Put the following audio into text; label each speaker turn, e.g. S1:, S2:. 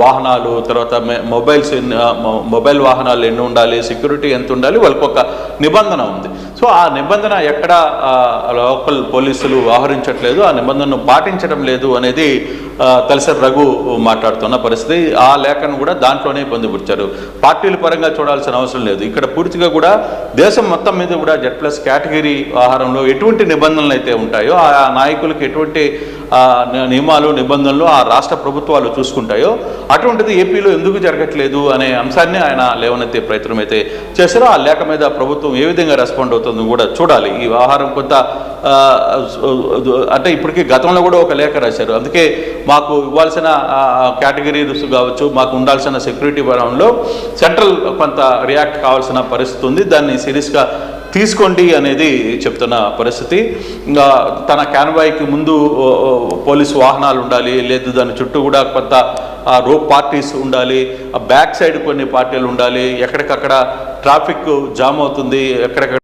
S1: వాహనాలు, తర్వాత మొబైల్ వాహనాలు ఎన్ని ఉండాలి, సెక్యూరిటీ ఎంత ఉండాలి, వాళ్ళకి ఒక నిబంధన ఉంది. సో ఆ నిబంధన ఎక్కడ లోకల్ పోలీసులు వ్యవహరించట్లేదు, ఆ నిబంధనను పాటించడం లేదు అనేది తలసాని రఘు మాట్లాడుతున్న పరిస్థితి. ఆ లేఖను కూడా దాంట్లోనే పొందుపరిచారు. పార్టీల పరంగా చూడాల్సిన అవసరం లేదు. ఇక్కడ పూర్తిగా కూడా దేశం మొత్తం మీద కూడా Z+ కేటగిరీ ఆహారంలో ఎటువంటి నిబంధనలు అయితే ఉంటాయో, ఆ నాయకులకు ఎటువంటి నియమాలు నిబంధనలు ఆ రాష్ట్ర ప్రభుత్వాలు చూసుకుంటాయో అటువంటిది ఏపీలో ఎందుకు జరగట్లేదు అనే అంశాన్ని ఆయన లేవనెత్తే ప్రయత్నం అయితే చేశారో. ఆ లేఖ మీద ప్రభుత్వం ఏ విధంగా రెస్పాండ్ అవుతుందో కూడా చూడాలి. ఈ వ్యవహారం కొంత అంటే ఇప్పటికీ గతంలో కూడా ఒక లేఖ రాశారు. అందుకే మాకు ఇవ్వాల్సిన కేటగిరీస్ కావచ్చు, మాకు ఉండాల్సిన సెక్యూరిటీ పరంలో సెంట్రల్ కొంత రియాక్ట్ కావాల్సిన పరిస్థితి ఉంది, దాన్ని సీరియస్గా తీసుకోండి అనేది చెప్తున్న పరిస్థితి. ఇంకా తన కాన్వాయ్కి ముందు పోలీసు వాహనాలు ఉండాలి, లేదు దాని చుట్టూ కూడా కొంత రోప్ పార్టీస్ ఉండాలి, బ్యాక్ సైడ్ కొన్ని పార్టీలు ఉండాలి, ఎక్కడికక్కడ ట్రాఫిక్ జామ్ అవుతుంది, ఎక్కడెక్కడ